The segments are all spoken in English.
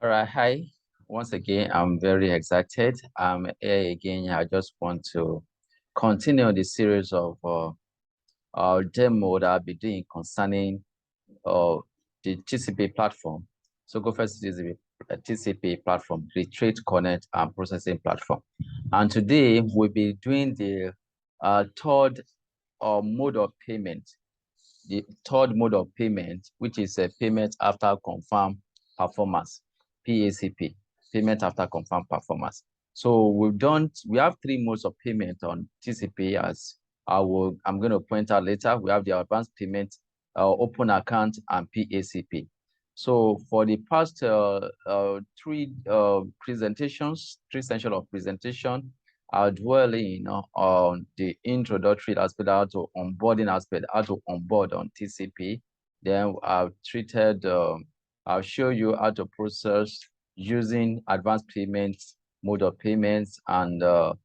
All right, hi. Once again, I'm very excited. I'm here again. I just want to continue the series of our demo that I'll be doing concerning the TCP platform. So go first TCP platform, the Trade Connect and Processing platform. And today we'll be doing the third mode of payment. The third mode of payment, which is a payment after confirmed performance, PACP, payment after confirmed performance. So we have three modes of payment on TCP, as I'm going to point out later. We have the advanced payment, open account, and PACP. So for the past three presentations, three sessions of presentation, I'll dwell in on the introductory aspect, how to onboarding aspect, how to onboard on TCP. Then I'll show you how to process using advanced payments, mode of payments, and I'll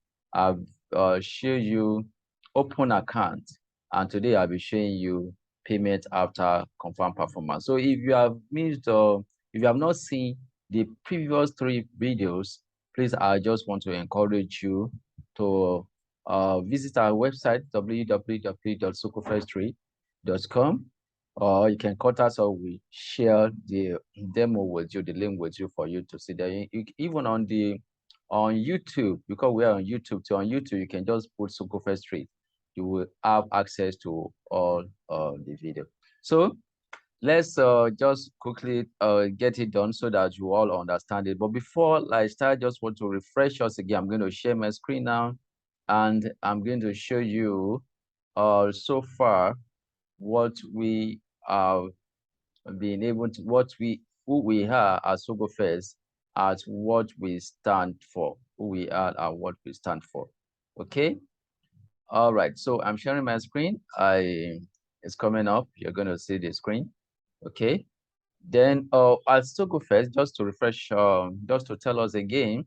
show you open account. And today I'll be showing you payment after confirmed performance. So if you have missed, if you have not seen the previous three videos, please, I just want to encourage you to visit our website, www.socofirstrade.com, or you can contact us, or we share the demo with you, the link with you for you to see that. Even on YouTube, because we are on YouTube, so on YouTube, you can just put Socofirst Trade. You will have access to all the video. So let's just quickly get it done so that you all understand it. But before I start, just want to refresh us again. I'm going to share my screen now, and I'm going to show you so far what we have been able to, who we are as Socofirst, at what we stand for, who we are and what we stand for. Okay. All right. So I'm sharing my screen. It's coming up. You're going to see the screen. Okay. Then I'll still go first, just to refresh, just to tell us again,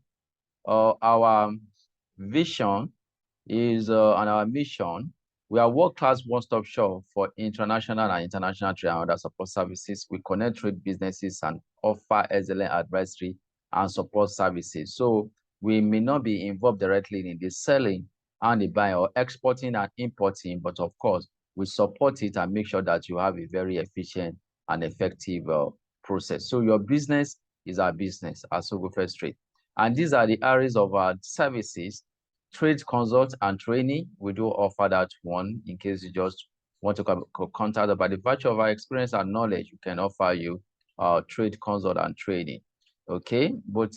our vision is and our mission. We are world-class one-stop shop for international and international trade and other support services. We connect trade businesses and offer excellent advisory and support services. So we may not be involved directly in the selling and the buying or exporting and importing, but of course, we support it and make sure that you have a very efficient and effective process. So your business is our business as Socofirst Trade. And these are the areas of our services: trade consult and training. We do offer that one in case you just want to contact us. By the virtue of our experience and knowledge, we can offer you trade consult and training. Okay, both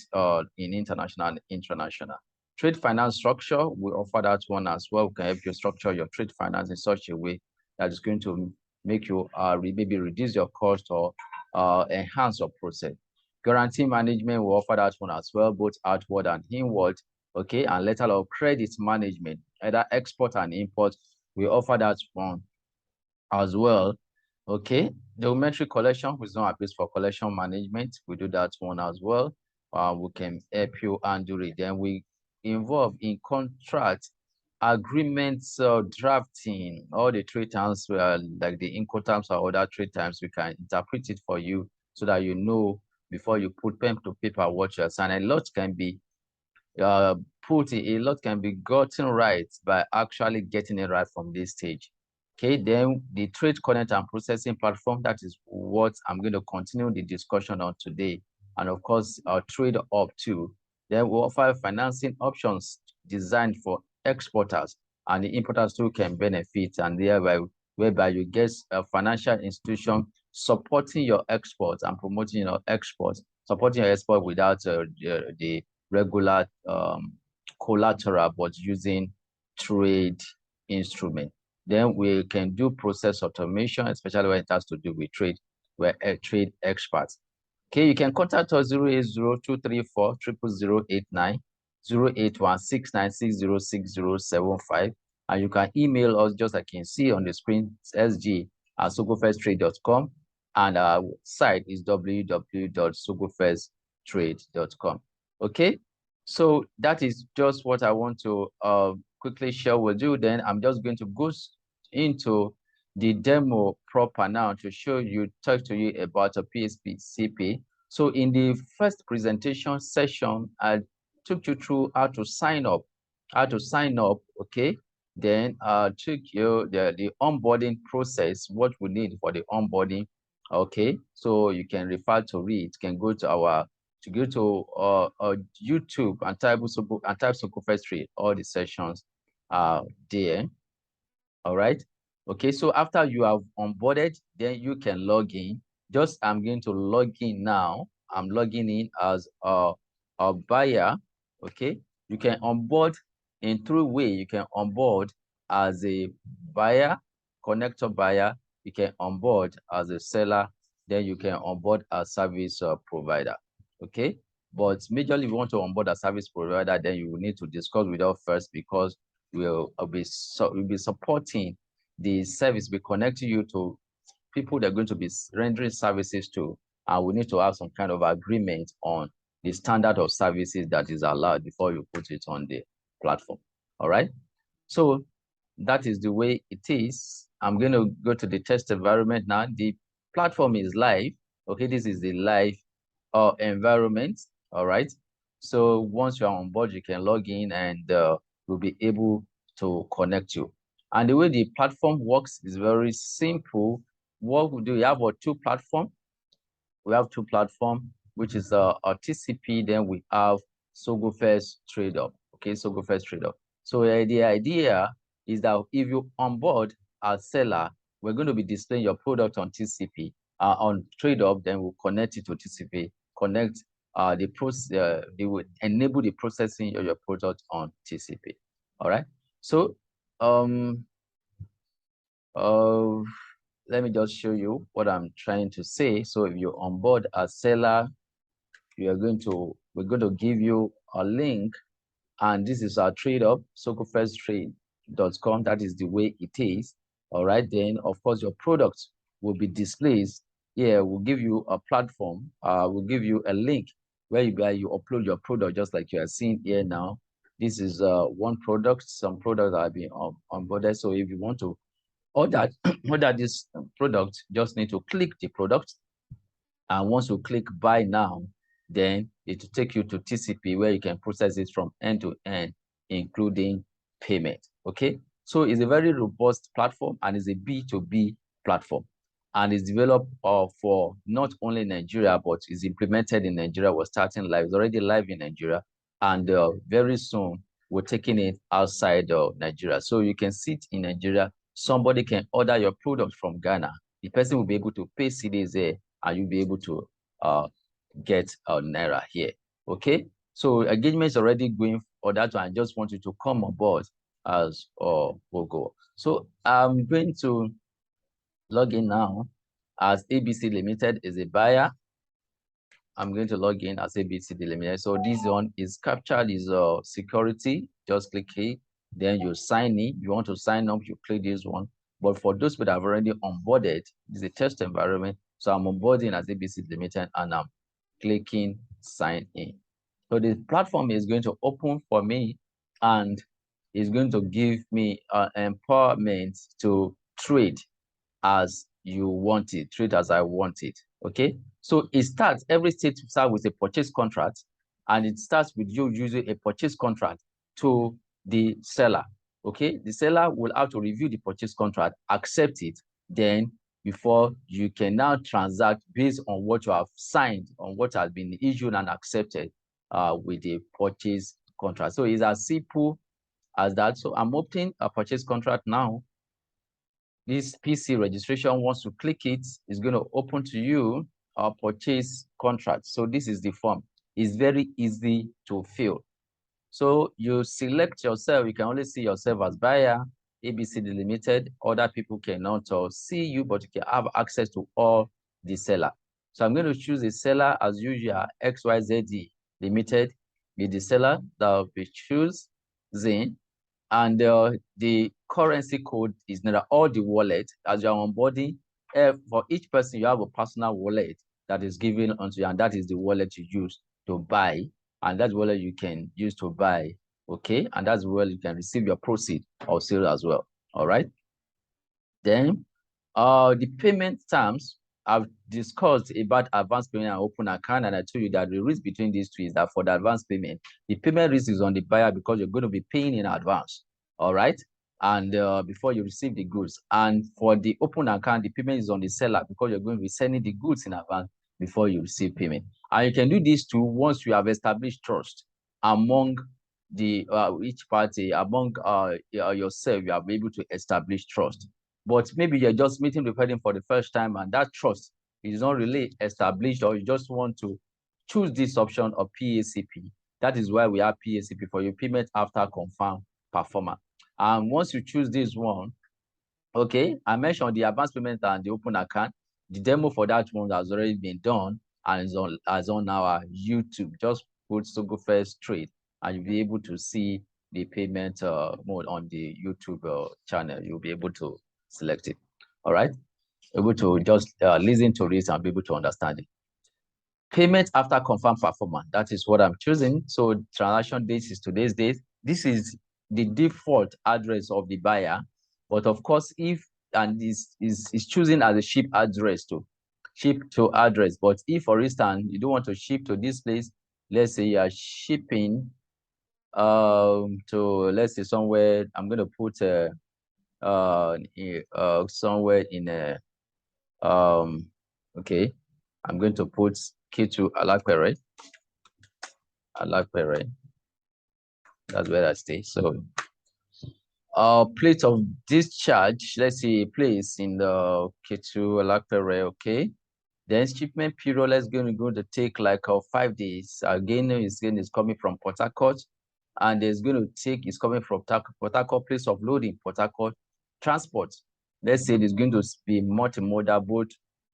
in international and international. Trade finance structure, we offer that one as well. We can help you structure your trade finance in such a way that is going to make you maybe reduce your cost or enhance your process. Guarantee management, we offer that one as well, both outward and inward. Okay, and letter of credit management, either export and import, we offer that one as well. Okay, geometric collection, we don't abuse for collection management, we do that one as well. We can help you and do it. Then we involve in contract agreements, drafting, all the trade terms, like the Incoterms or other trade terms, we can interpret it for you so that you know before you put pen to paper what you're signing. A lot can be a lot can be gotten right by actually getting it right from this stage. Okay, then the trade connect and processing platform, that is what I'm going to continue the discussion on today. And of course, our trade up too. Then we offer financing options designed for exporters, and the importers too can benefit, and thereby whereby you get a financial institution supporting your exports and promoting your exports, supporting your export without the regular collateral, but using trade instrument. Then we can do process automation, especially when it has to do with trade, where trade experts. Okay, you can contact us 080-234-00089, 081-69606075, and you can email us just like you can see on the screen, sg@socofirstrade.com, and our site is www.socofirstrade.com. Okay, so that is just what I want to quickly share with you. Then I'm just going to go into the demo proper now to show you, talk to you about a PSP CP. So in the first presentation session, I took you through how to sign up, okay? Then took you the onboarding process, what we need for the onboarding, okay? So you can refer to it. You can go to YouTube and type Sokofestry. All the sessions are there. All right. Okay, so after you have onboarded, then you can log in. Just I'm going to log in now. I'm logging in as a buyer. Okay, you can onboard in three ways. You can onboard as a buyer, connector buyer. You can onboard as a seller. Then you can onboard as service provider. Okay, but majorly if you want to onboard a service provider, then you will need to discuss with us first, because we'll be supporting the service, be connecting you to people that are going to be rendering services to, and we need to have some kind of agreement on the standard of services that is allowed before you put it on the platform. All right. So that is the way it is. I'm going to go to the test environment now. The platform is live. Okay, this is the live environment. All right. So once you're on board, you can log in and we'll be able to connect you. And the way the platform works is very simple. What we do, we have two platforms. We have two platforms, which is our TCP. Then we have SogoFirst TradeUp. Okay, SogoFirst TradeUp. So the idea is that if you onboard as seller, we're going to be displaying your product on TCP. On TradeUp, then we'll connect it to TCP. Connect the process. They will enable the processing of your product on TCP. All right. So uh, let me just show you what I'm trying to say. So if you're on board as seller, we're going to give you a link, and this is our trade up, sokofirsttrade.com. That is the way it is. All right, then of course your product will be displayed here. We'll give you a platform, we'll give you a link where you upload your product, just like you are seeing here now. This is one product. Some products are being onboarded. So if you want to order order this product, just need to click the product, and once you click buy now, then it will take you to TCP, where you can process it from end to end, including payment. Okay, so it's a very robust platform, and it's a B2B platform, and it's developed for not only Nigeria, but is implemented in Nigeria. We're starting live. It's already live in Nigeria, and very soon we're taking it outside of Nigeria. So you can sit in Nigeria, somebody can order your product from Ghana, the person will be able to pay CDs there, and you'll be able to get a Naira here. Okay, so engagement is already going for that one. I just want you to come on board as Bogo. So I'm going to log in now as ABC Limited is a buyer. I'm going to log in as ABC Limited. So this one is captured, is security. Just click here, then you sign in. You want to sign up, you click this one. But for those people that have already onboarded, this is a test environment. So I'm onboarding as ABC Limited, and I'm clicking sign in. So the platform is going to open for me, and is going to give me empowerment to trade as you want it, trade as I want it. Okay, so it starts, every state starts with a purchase contract, and it starts with you using a purchase contract to the seller. Okay, the seller will have to review the purchase contract, accept it, then before you can now transact based on what you have signed, on what has been issued and accepted with the purchase contract. So it's as simple as that. So I'm opening a purchase contract now. This PC registration, once you click it, is going to open to you a purchase contract. So this is the form. It's very easy to fill. So you select yourself. You can only see yourself as buyer, ABCD Limited. Other people cannot see you, but you can have access to all the seller. So I'm going to choose a seller as usual, XYZ Limited. Be the seller that will be choosing, and the currency code is Naira. All the wallet, as you're onboarding, for each person, you have a personal wallet that is given onto you, and that is the wallet you use to buy, and that's wallet you can use to buy. Okay, and that's where you can receive your proceed or sale as well. All right. Then the payment terms, I've discussed about advance payment and open account, and I told you that the risk between these two is that for the advance payment, the payment risk is on the buyer because you're going to be paying in advance, all right? And before you receive the goods. And for the open account, the payment is on the seller because you're going to be sending the goods in advance before you receive payment. And you can do this too once you have established trust among the each party, among yourself. You are able to establish trust. But maybe you're just meeting the person for the first time and that trust is not really established, or you just want to choose this option of PACP. That is why we have PACP for your payment after confirmed performer. And once you choose this one, okay, I mentioned the advance payment and the open account. The demo for that one has already been done and is on our YouTube. Just put Sogo First Trade and you'll be able to see the payment mode on the YouTube channel. You'll be able to select it. All right, able to just listen to it and be able to understand it. Payment after confirmed performance. That is what I'm choosing. So transaction date is today's date. This is the default address of the buyer. But of course, if and this is choosing as a ship address to ship to address. But if, for instance, you don't want to ship to this place, let's say you are shipping to, let's say, somewhere. I'm going to put somewhere in a okay, I'm going to put K2 Alapere. That's where I stay. So place of discharge, let's say a place in the K2 Alapere, okay. Then shipment period, let's go to take like 5 days. Again, is coming from Port Harcourt, and it's going to take, it's coming from Port Harcourt, place of loading, Port Harcourt. Transport, let's say it's going to be multimodal, both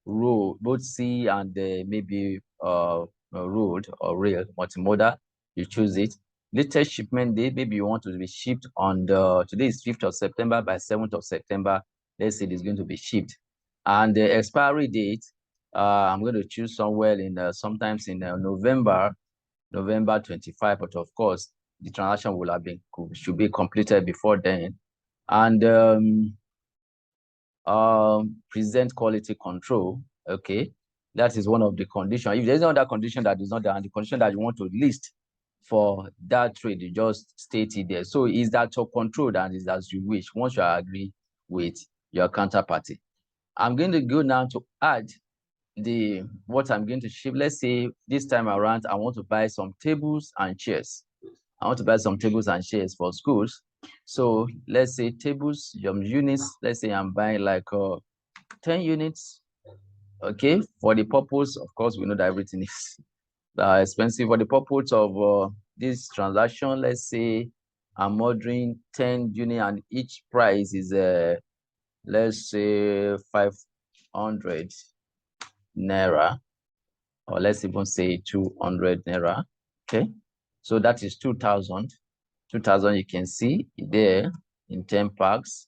road, both sea and maybe road or rail, multimodal. You choose it. Latest shipment date, maybe you want to be shipped on today is 5th of September, by 7th of September, let's say it's going to be shipped. And the expiry date, I'm going to choose somewhere in sometimes in November 25, but of course the transaction will have been should be completed before then. And present quality control, okay, that is one of the conditions. If there's another condition that is not there, and the condition that you want to list for that trade, you just state it there. So is that your control, and is as you wish once you agree with your counterparty. I'm going to go now to add what I'm going to ship. Let's say this time around, I want to buy some tables and chairs. I want to buy some tables and chairs for schools. So let's say tables, units, let's say I'm buying like 10 units. Okay, for the purpose, of course, we know that everything is expensive. For the purpose of this transaction, let's say I'm ordering 10 units and each price is, let's say 500 Naira, or let's even say 200 Naira. Okay, so that is 2,000. 2,000 you can see there in 10 packs.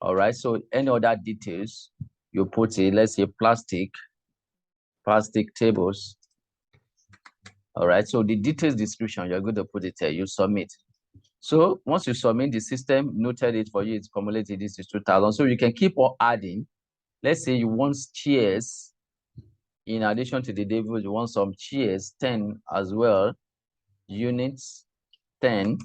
All right, so any other details you put in, let's say plastic tables. All right, so the details description, you're going to put it there, you submit. So once you submit, the system noted it for you, it's cumulated, this is 2,000. So you can keep on adding. Let's say you want chairs, in addition to the tables, you want some chairs, 10 as well, units 10,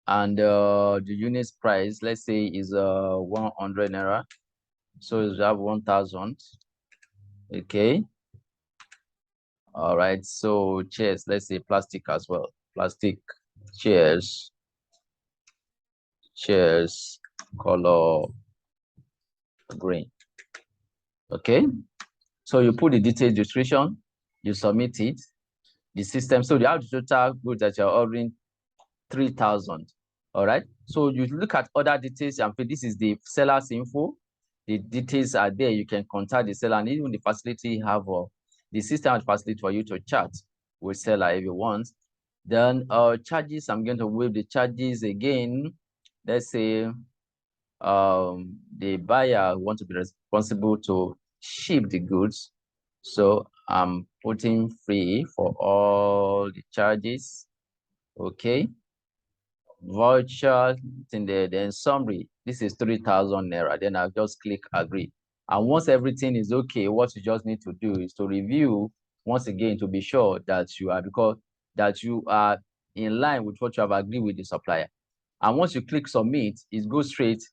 and the units price, let's say, is 100 Naira. So you have 1,000. Okay. All right. So chairs, let's say plastic as well. Plastic chairs, color green. Okay. So you put the detailed description, you submit it, the system. So you have the total goods that you're ordering 3,000. All right. So you look at other details, and this is the seller's info. The details are there. You can contact the seller, and even the facility have the system has facility for you to chat with seller if you want. Then charges, I'm going to waive the charges again. Let's say the buyer wants to be responsible to ship the goods. So I'm putting free for all the charges. Okay. Voucher in there, then summary. This is 3,000 Naira. Then I'll just click agree. And once everything is okay, what you just need to do is to review once again to be sure that you are in line with what you have agreed with the supplier. And once you click submit, it goes straight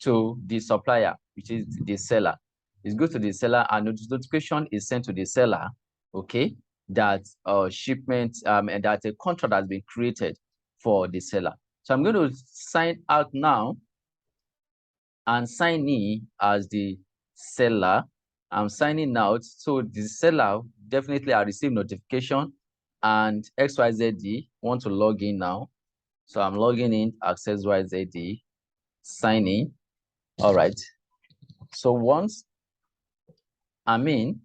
to the supplier, which is the seller. It goes to the seller, and notification is sent to the seller, okay, that shipment and that a contract has been created for the seller. So I'm going to sign out now and sign in as the seller. I'm signing out. So the seller definitely I received notification, and XYZD want to log in now. So I'm logging in, access YZD, sign in. All right. So once I'm in,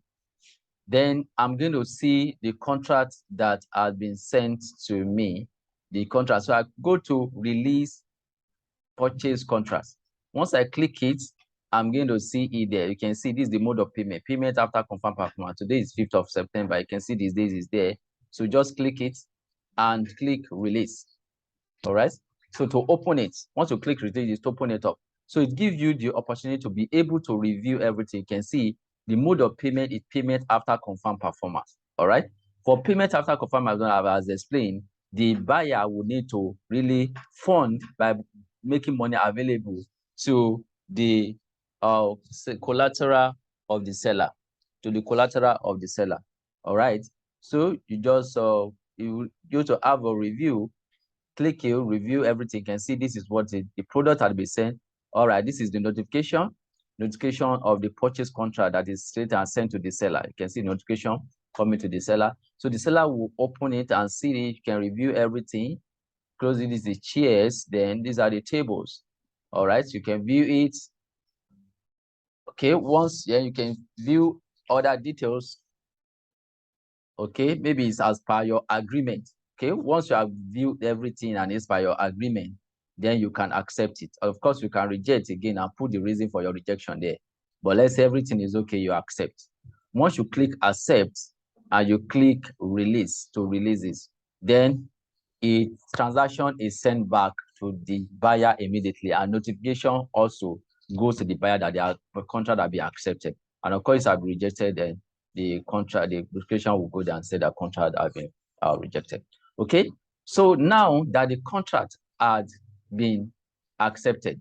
then I'm going to see the contract that has been sent to me, the contract. So I go to release purchase contract. Once I click it, I'm going to see it there. You can see this is the mode of payment. Payment after confirmed performance. Today is 5th of September. You can see these days is there. So just click it and click release. All right. So to open it, once you click release, to open it up. So it gives you the opportunity to be able to review everything. You can see the mode of payment is payment after confirmed performance. All right. For payment after confirmed, as explained, the buyer will need to really fund by making money available to the collateral of the seller, All right. So you just you to have a review. Click here, review everything. You can see this is what the product had been sent. All right, this is the notification of the purchase contract that is straight and sent to the seller. You can see notification coming to the seller. So the seller will open it and see it. You can review everything. Close it is the chairs. Then these are the tables. All right, so you can view it. Okay, once you can view other details. Okay, maybe it's as per your agreement. Okay, once you have viewed everything and it's by your agreement, then you can accept it. Of course, you can reject again and put the reason for your rejection there. But let's say everything is okay, you accept. Once you click accept and you click release to release this, then a transaction is sent back to the buyer immediately, and notification also goes to the buyer that the contract will be accepted. And of course, I've rejected, then the contract, the notification will go down and say that contract has been rejected. Okay, so now that the contract had been accepted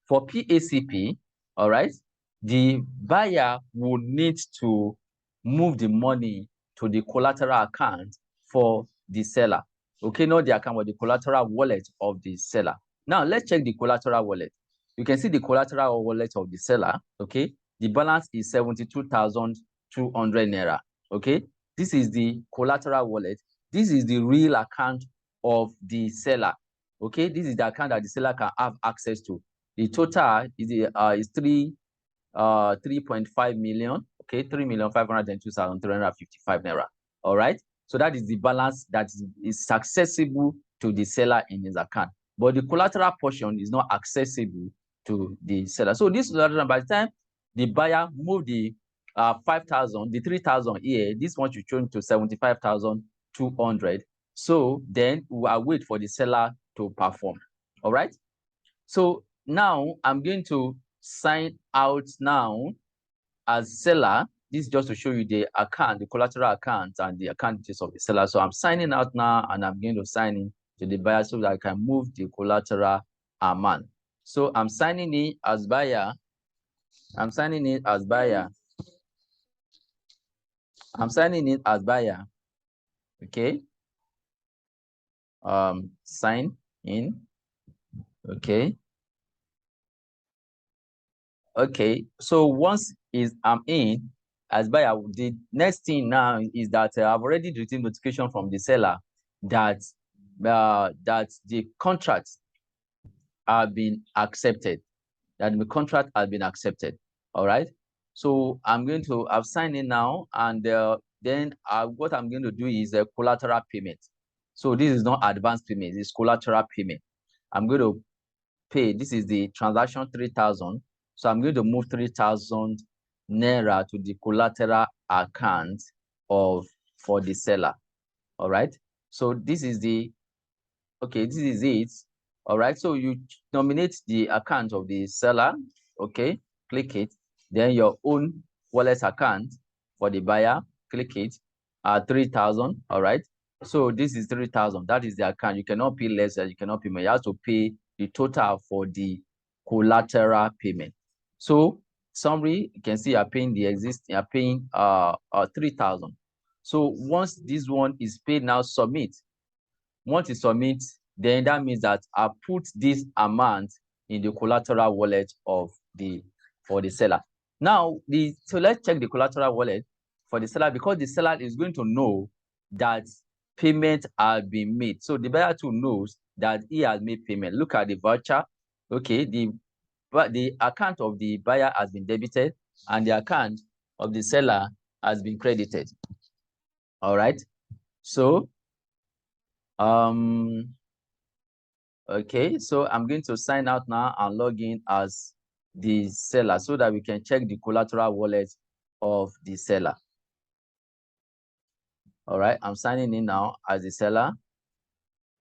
for PACP, all right, the buyer will need to move the money to the collateral account for the seller. Okay, not the account, but the collateral wallet of the seller. Now, let's check the collateral wallet. You can see the collateral wallet of the seller. Okay, the balance is 72,200 naira. Okay, this is the collateral wallet. This is the real account of the seller. Okay, this is the account that the seller can have access to. The total is 3.5 million. Okay, 3,502,355 naira. All right. So that is the balance that is accessible to the seller in his account. But the collateral portion is not accessible to the seller. So this by the time the buyer moved the 5,000, the 3,000 here, this one should change to 75,200. So then we will wait for the seller to perform. All right. So now I'm going to sign out now as seller. This is just to show you the account, the collateral account, and the account details of the seller. So I'm signing out now, and I'm going to sign in to the buyer so that I can move the collateral amount. So I'm signing in as buyer. I'm signing in as buyer. I'm signing in as buyer. Okay. Sign in. Okay. Okay, so once I'm in as buyer, the next thing now is that I've already received notification from the seller that that the contract have been accepted. That the contract has been accepted. All right. So I've signed in now, and then what I'm going to do is a collateral payment. So this is not advance payment; it's collateral payment. I'm going to pay. This is the transaction 3,000. So I'm going to move 3,000 naira to the collateral account for the seller. All right. So this is this is it. All right. So you nominate the account of the seller. Okay. Click it. Then your own wallet account for the buyer, click it, 3,000. All right. So this is 3,000. That is the account. You cannot pay less, you cannot pay more. You have to pay the total for the collateral payment. So summary, you can see you're paying you're paying 3,000. So once this one is paid, now submit. Once you submit, then that means that I put this amount in the collateral wallet of for the seller. Now, so let's check the collateral wallet for the seller, because the seller is going to know that payment has been made. So the buyer too knows that he has made payment. Look at the voucher. Okay, the account of the buyer has been debited and the account of the seller has been credited. All right. So okay, so I'm going to sign out now and log in as the seller so that we can check the collateral wallet of the seller. All right, I'm signing in now as the seller.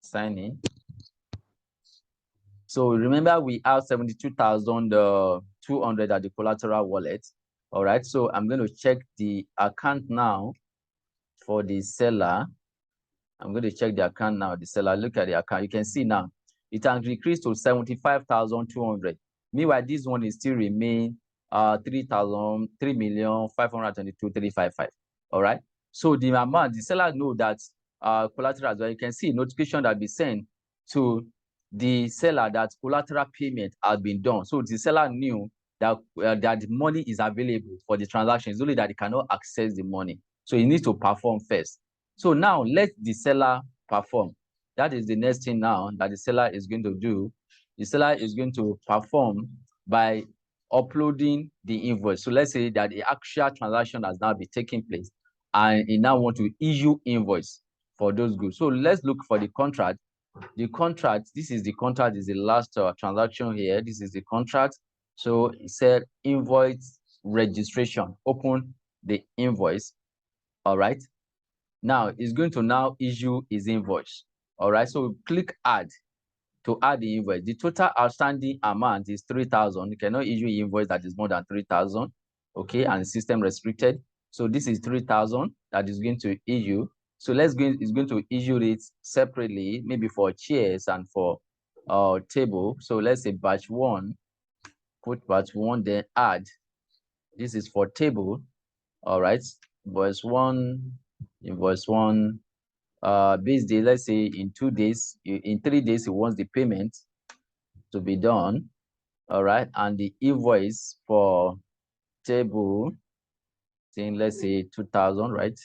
Sign in. So remember, we have 72,200 at the collateral wallet. All right, so I'm going to check the account now for the seller. I'm going to check the account now. The seller, look at the account. You can see now it has decreased to 75,200. Meanwhile, this one is still remain 3,522,355. All right. So the amount, the seller know that collateral as well. You can see notification that be sent to the seller that collateral payment has been done. So the seller knew that that the money is available for the transaction. It's only that he cannot access the money. So he needs to perform first. So now let the seller perform. That is the next thing now that the seller is going to do. The seller is going to perform by uploading the invoice. So let's say that the actual transaction has now been taking place and he now want to issue invoice for those goods. So let's look for the contract. The contract, this is the contract, is the last transaction here. This is the contract. So it said invoice registration. Open the invoice. All right. Now it's going to now issue his invoice. All right. So click add to add the invoice. The total outstanding amount is 3,000. You cannot issue invoice that is more than 3,000. Okay, and system restricted. So this is 3,000 that is going to issue. So it's going to issue it separately, maybe for chairs and for table. So let's say batch one, put batch one, then add. This is for table. All right, invoice one, base day, let's say in 2 days, in 3 days, he wants the payment to be done. All right, and the invoice for table thing, let's say 2,000, right?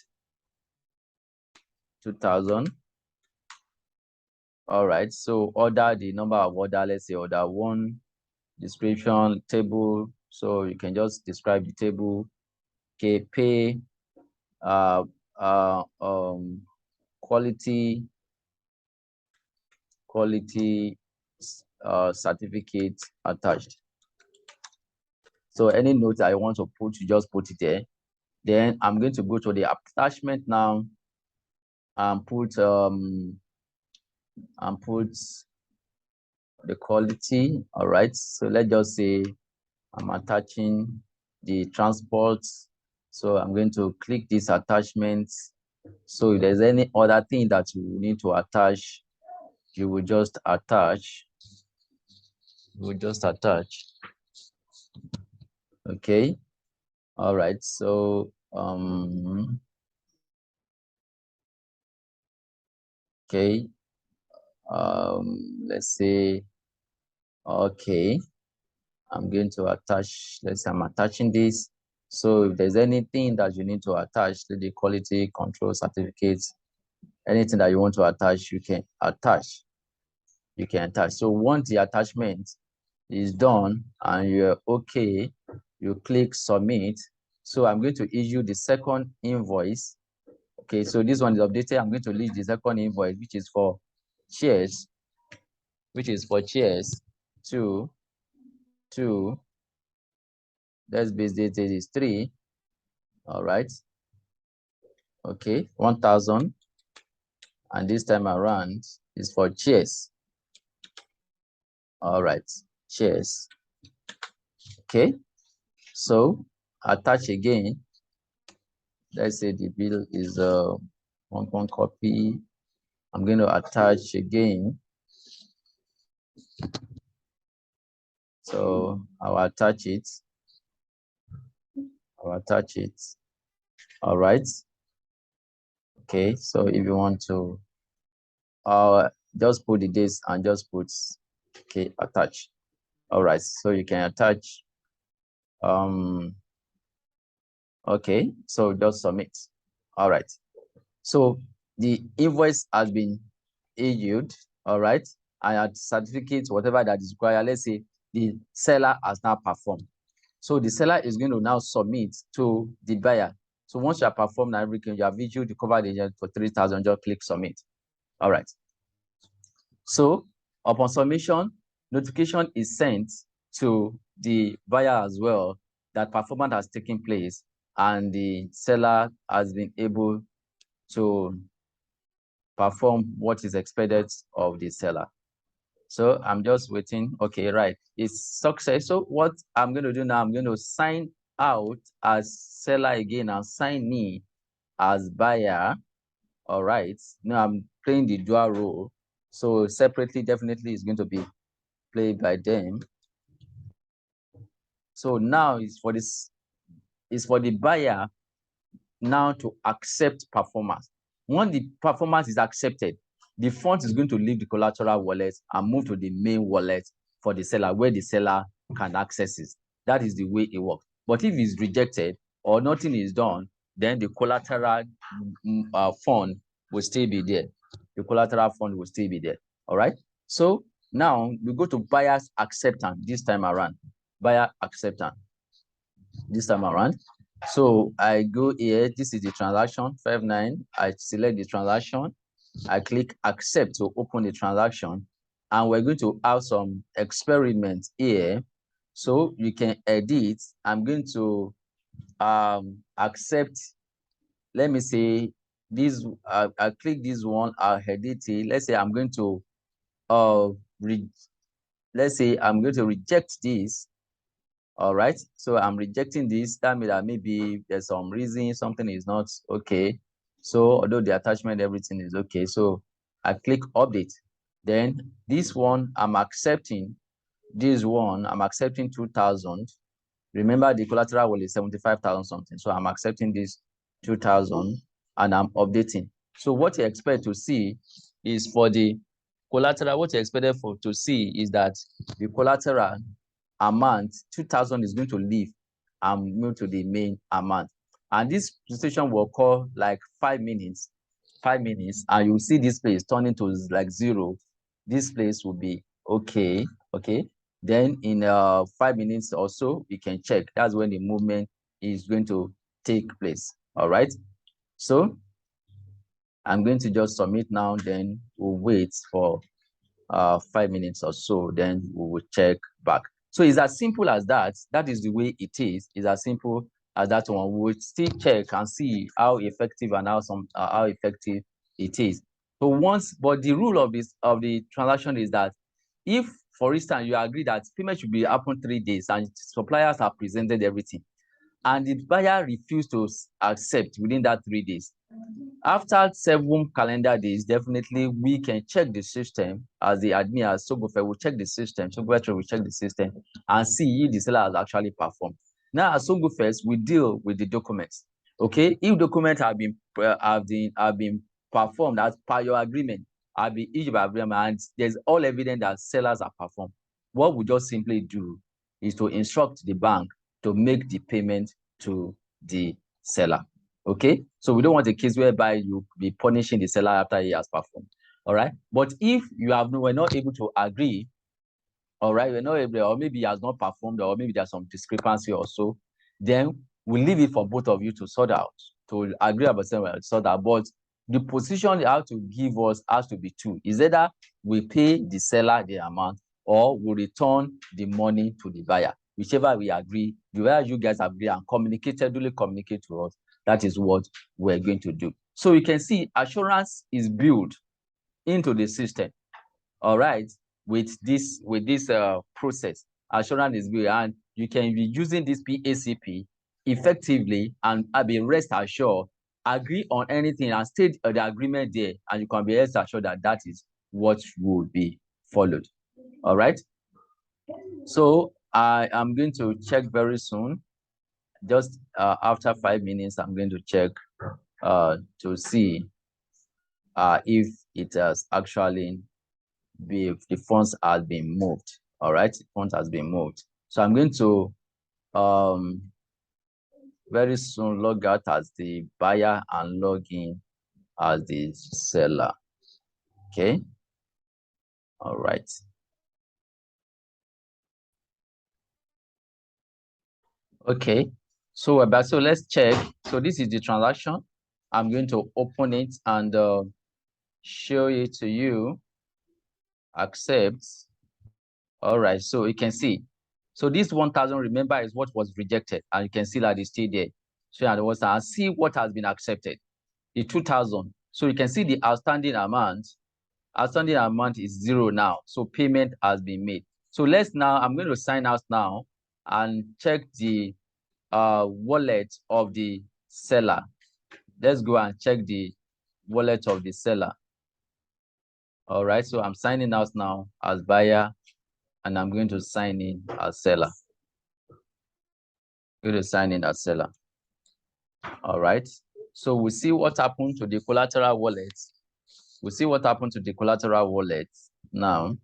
2,000. All right, so order, the number of order, let's say order one, description, table. So you can just describe the table. Okay, pay, quality certificate attached. So any note I want to put, you just put it there. Then I'm going to go to the attachment now and put the quality. All right. So let's just say I'm attaching the transport. So I'm going to click this attachment. So if there's any other thing that you need to attach, you will just attach. Okay. All right. So okay. Let's say, okay, I'm going to attach, let's say I'm attaching this. So if there's anything that you need to attach to the quality control certificates, anything that you want to attach, you can attach. So once the attachment is done and you're okay, you click submit. So I'm going to issue the second invoice. Okay, so this one is updated. I'm going to list the second invoice, which is for chairs, two, that's base date is 3. All right. Okay, 1,000. And this time around is for chairs. All right, chairs. Okay. So attach again. Let's say the bill is 1 copy. I'm going to attach again. So I'll attach it. All right. Okay. So if you want to just put the dates and just put okay, attach. All right. So you can attach. Okay. So just submit. All right. So the invoice has been issued, all right, and at certificate, whatever that is required, let's say the seller has now performed. So the seller is going to now submit to the buyer. So once you have performed everything, you have issued the covered agent for 3,000, just click submit. All right. So upon submission, notification is sent to the buyer as well that performance has taken place and the seller has been able to perform what is expected of the seller. So I'm just waiting. Okay, right. It's success. So what I'm going to do now, I'm going to sign out as seller again and sign me as buyer. All right. Now I'm playing the dual role. So separately, definitely is going to be played by them. So now it's for the buyer now to accept performance. Once the performance is accepted, the fund is going to leave the collateral wallet and move to the main wallet for the seller, where the seller can access it. That is the way it works. But if it's rejected or nothing is done, then the collateral fund will still be there. The collateral fund will still be there. All right. So now we go to buyer's acceptance this time around. Buyer acceptance this time around. So I go here, this is the transaction, 59. I select the transaction. I click accept to open the transaction. And we're going to have some experiments here. So you can edit. I'm going to accept, let me say, this, I click this one, I'll edit it. Let's say I'm going to, let's say I'm going to reject this. All right, so I'm rejecting this. That means that maybe there's some reason something is not okay. So although the attachment, everything is okay. So I click update. Then this one I'm accepting. This one I'm accepting 2,000. Remember the collateral was 75,000 something. So I'm accepting this 2,000 and I'm updating. So what you expect to see is for the collateral, what you expected to see is that the collateral amount 2,000 is going to leave and move to the main amount. And this situation will occur like 5 minutes, and you'll see this place turning to like 0. This place will be okay. Then in 5 minutes or so, we can check. That's when the movement is going to take place. All right. So I'm going to just submit now. Then we'll wait for 5 minutes or so. Then we will check back. So it's as simple as that. That is the way it is. It's as simple as that one. We will still check and see how effective and how effective it is. So but the rule of the transaction is that if, for instance, you agree that payment should be happen 3 days and suppliers have presented everything, and the buyer refused to accept within that 3 days, after 7 calendar days, definitely we can check the system as the admin, as Sogofe will check the system, Sogofe will check the system and see if the seller has actually performed. Now, as Sogofe, we deal with the documents. Okay, if documents have been performed as per your agreement, have been issued by agreement, and there's all evidence that sellers have performed, what we just simply do is to instruct the bank to make the payment to the seller. Okay, so we don't want a case whereby you be punishing the seller after he has performed. All right, but if we're not able to agree, all right, we're not able, or maybe he has not performed, or maybe there's some discrepancy or so, then we leave it for both of you to sort out, to agree about sort out. But the position you have to give us has to be 2. Is either we pay the seller the amount or we return the money to the buyer. Whichever we agree, the way you guys agree and duly communicate to us, that is what we're going to do. So you can see assurance is built into the system. All right, with this process, assurance is built, and you can be using this PACP effectively and be rest assured, agree on anything and state the agreement there, and you can be rest assured that that is what will be followed. All right. So I am going to check very soon. Just after 5 minutes, I'm going to check to see if it has actually the funds has been moved. All right, the funds has been moved. So I'm going to very soon log out as the buyer and log in as the seller. Okay. All right. Okay. So we're back. So let's check. So this is the transaction. I'm going to open it and show it to you. Accept. All right. So you can see. So this 1,000, remember, is what was rejected, and you can see that it's still there. So I'll see what has been accepted. The 2,000. So you can see the outstanding amount. Outstanding amount is 0 now. So payment has been made. So I'm going to sign out now and check the wallet of the seller. Let's go and check the wallet of the seller. All right, so I'm signing out now as buyer, and I'm going to sign in as seller. I'm going to sign in as seller. All right, so we'll see what happened to the collateral wallet. We'll see what happened to the collateral wallet now.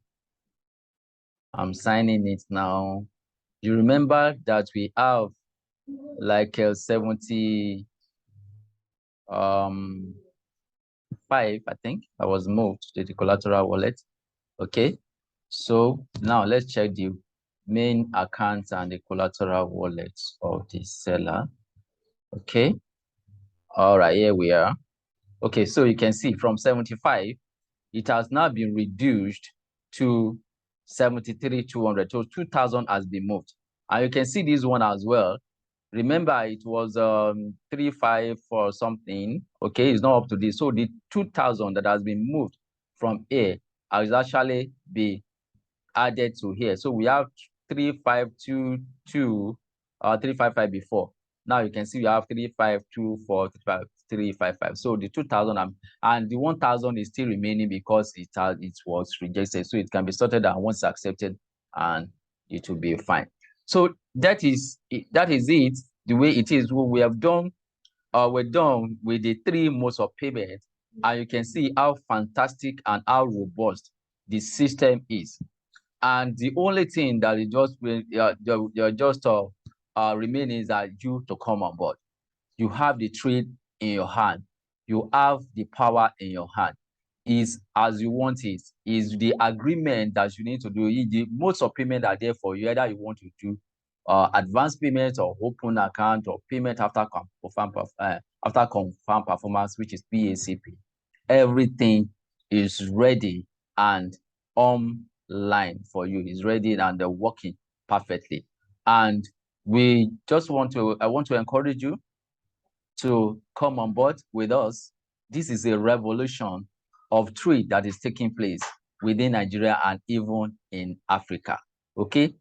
I'm signing it now. You remember that we have like 75, I think, that was moved to the collateral wallet. Okay, so now let's check the main account and the collateral wallet of the seller. Okay, all right, here we are. Okay, so you can see from 75, it has now been reduced to 73,200. So 2,000 has been moved. And you can see this one as well. Remember, it was 3,500 or something. Okay, it's not up to this. So the 2,000 that has been moved from here has actually been added to here. So we have 3,522, 355 before. Now you can see we have 3,524, 355. So the 2,000 and the 1,000 is still remaining because it was rejected. So it can be sorted out once accepted, and it will be fine. So that is it. The way it is. What we have done, we're done with the 3 modes of payment, and you can see how fantastic and how robust the system is. And the only thing that is just remaining is that you to come on board. You have the trade in your hand. You have the power in your hand. Is as you want it. Is the agreement that you need to do. The modes of payment are there for you. Either you want to do advance payment or open account or payment after confirm performance, which is PACP. Everything is ready and online for you. It's ready and they're working perfectly. And I want to encourage you to come on board with us. This is a revolution of trade that is taking place within Nigeria and even in Africa. Okay?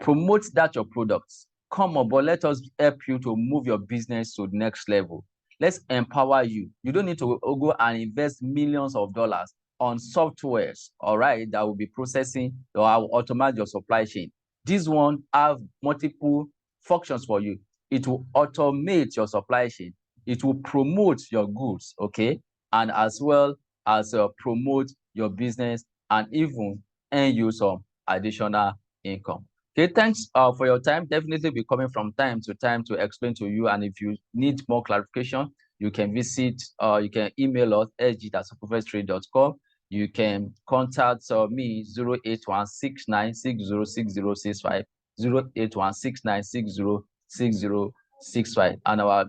Promote that your products. Come on board. Let us help you to move your business to the next level. Let's empower you. You don't need to go and invest millions of dollars on softwares, all right, that will be processing or automate your supply chain. This one have multiple functions for you. It will automate your supply chain. It will promote your goods, okay, and as well as promote your business and even earn you some additional income. Okay, thanks for your time. Definitely be coming from time to time to explain to you. And if you need more clarification, you can visit, you can email us sg@superfirsttrade.com. You can contact me 08169606065, 08169606065, and our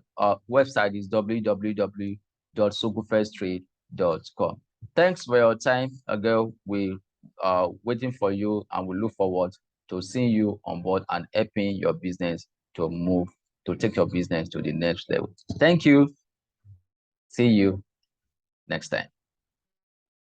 website is www.superfirsttrade.com. Thanks for your time. Again, we are waiting for you, and we look forward to seeing you on board and helping your business to take your business to the next level. Thank you. See you next time.